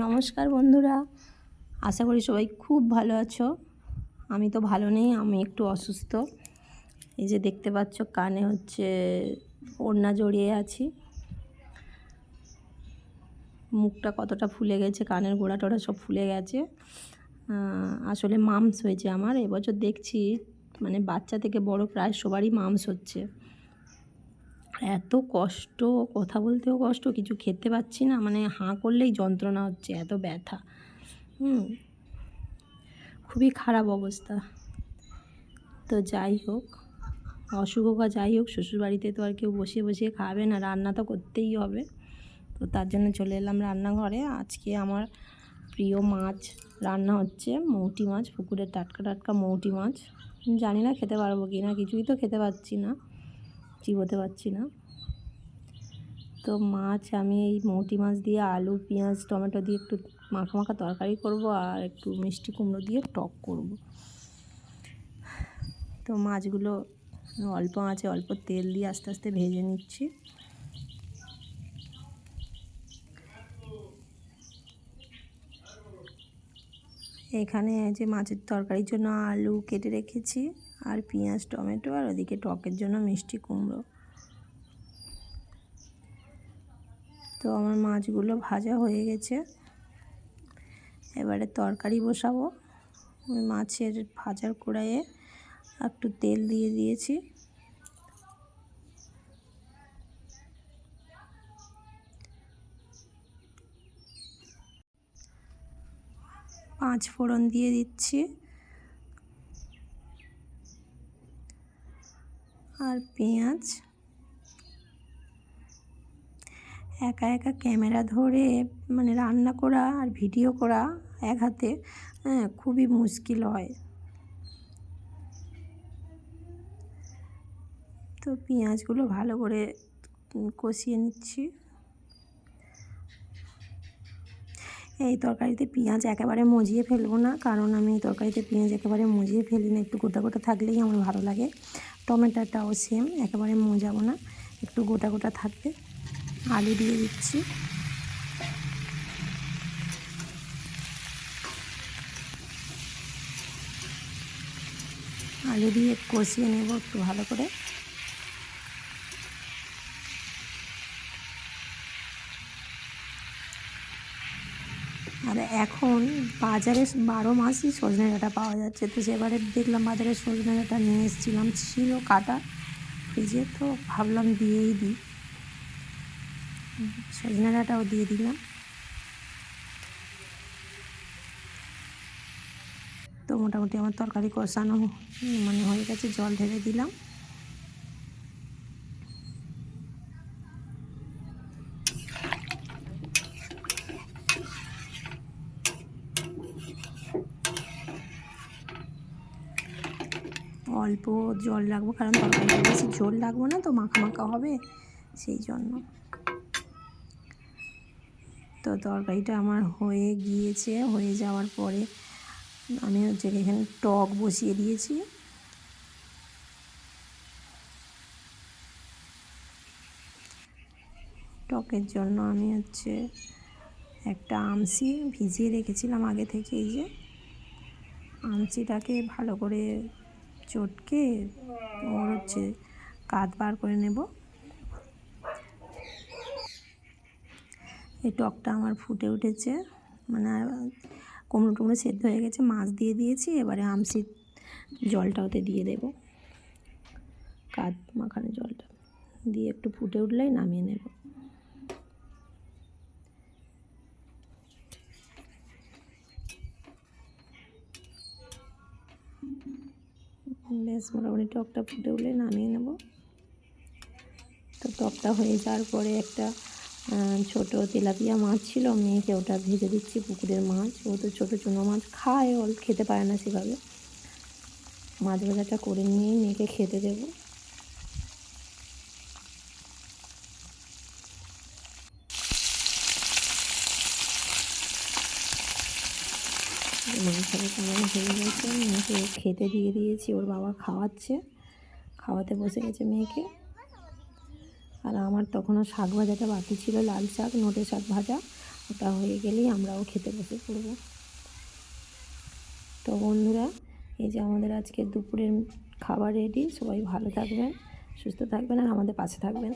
নমস্কার বন্ধুরা, আশা করি সবাই খুব ভালো আছো। আমি তো ভালো নেই, আমি একটু অসুস্থ। এই যে দেখতে পাচ্ছ কানে হচ্ছে ওড়না জড়িয়ে আছি, মুখটা কতটা ফুলে গেছে, কানের গোড়া টোড়া সব ফুলে গেছে। আসলে মামস হয়েছে আমার এবছর। দেখছি মানে বাচ্চা থেকে বড় প্রায় সবারই মামস হচ্ছে। এত কষ্ট, কথা বলতেও কষ্ট, কিছু খেতে পাচ্ছি না, মানে হাঁ করলেই যন্ত্রণা হচ্ছে, এত ব্যথা। খুবই খারাপ অবস্থা। তো যাই হোক, অসুখ হোক আর যাই হোক, শ্বশুরবাড়িতে তো আর কেউ বসিয়ে বসিয়ে খাবে না, রান্না তো করতেই হবে। তো তার জন্য চলে এলাম রান্নাঘরে। আজকে আমার প্রিয় মাছ রান্না হচ্ছে, মৌটি মাছ, পুকুরের টাটকা টাটকা মৌটি মাছ। জানি না খেতে পারবো কি না, কিছুই তো খেতে পারছি না, চিবোতে পারছি না। তো মাছ আমি এই মৌটি মাছ দিয়ে আলু পেঁয়াজ টমেটো দিয়ে একটু মাখা মাখা তরকারি করব, আর একটু মিষ্টি কুমড়ো দিয়ে টক করব। তো মাছগুলো অল্প আঁচে অল্প তেল দিয়ে আস্তে আস্তে ভেজে নিচ্ছি। এখানে যে মাছের তরকারির জন্য আলু কেটে রেখেছি, আর পেঁয়াজ টমেটো, আর ওদিকে টকের জন্য মিষ্টি কুমড়ো। তো আমার মাছগুলো ভাজা হয়ে গেছে, এবারে তরকারি বসাবো। ওই মাছের ভাজার কড়াইয়ে একটু তেল দিয়ে দিয়েছি, পাঁচ ফোড়ন দিয়ে দিচ্ছি, আর পেঁয়াজ। একা একা ক্যামেরা ধরে মানে রান্না করা আর ভিডিও করা এক হাতে খুবই মুশকিল হয়। তো পেঁয়াজগুলো ভালো করে কষিয়ে নিচ্ছি। এই তরকারিতে পেঁয়াজ একেবারে মজিয়ে ফেলবো না, কারণ আমি এই তরকারিতে পেঁয়াজ একেবারে মজিয়ে ফেলি না, একটু গোটা গোটা থাকলেই আমার ভালো লাগে। টমেটোটাও সেম, একেবারে মজাবো না, একটু গোটা গোটা থাকবে। আলু দিয়ে দিচ্ছি, আলু দিয়ে কষিয়ে নেব একটু ভালো করে। আর এখন বাজারে 12 মাসই সজনে ডাঁটা পাওয়া যাচ্ছে। তো সেবারে দেখলাম বাজারে সজনে ডাঁটা নিয়ে এসেছিলাম, ছিল কাটা ফ্রিজে, তো ভাবলাম দিয়েই দিই, সজনে ডাঁটাও দিয়ে দিলাম। তো মোটামুটি আমার তরকারি কষানো মানে হয়ে গেছে, জল ঢেলে দিলাম। অল্প জল রাখবো, কারণ তরকারিটা বেশি ঝোল রাখবো না, তো মাখা মাখা হবে সেই জন্য। তো তরকারিটা আমার হয়ে গিয়েছে, হয়ে যাওয়ার পরে আমি হচ্ছে এখানে টক বসিয়ে দিয়েছি। টকের জন্য আমি হচ্ছে একটা আমসি ভিজিয়ে রেখেছিলাম আগে থেকে। এই যে আমসিটাকে ভালো করে চটকে ওর হচ্ছে কাত বার করে নেব। এই টকটা আমার ফুটে উঠেছে, মানে কুমড়ো টুমড়ো সেদ্ধ হয়ে গেছে, মাছ দিয়ে দিয়েছি। এবারে আমসির জলটা ওতে দিয়ে দেব, কাত মাখানো জলটা দিয়ে একটু ফুটে উঠলেই নামিয়ে নেব। বেশ মোটামুটি টকটা ফুটে উঠলে নামিয়ে নেব। তো টকটা হয়ে যাওয়ার পরে একটা ছোটো তেলাপিয়া মাছ ছিল, মেয়েকে ওটা ভেজে দিচ্ছি, পুকুরের মাছ। ও তো ছোটো চুনো মাছ খায়, ও খেতে পারে না সেভাবে। মাছ ভাজাটা করে নিয়েই মেয়েকে খেতে দেবো। মাংসটা কেমন হয়ে গেছে, মেয়েকে খেতে দিয়ে দিয়েছি, ওর বাবা খাওয়াচ্ছে, খাওয়াতে বসে গেছে মেয়েকে। আর আমার তখনও শাক ভাজাটা বাকি ছিল, লাল শাক, নোটে শাক ভাজা, ওটা হয়ে গেলেই আমরাও খেতে বসে পড়ব। তো বন্ধুরা, এই যে আমাদের আজকে দুপুরের খাবার রেডি। সবাই ভালো থাকবেন, সুস্থ থাকবেন আর আমাদের পাশে থাকবেন।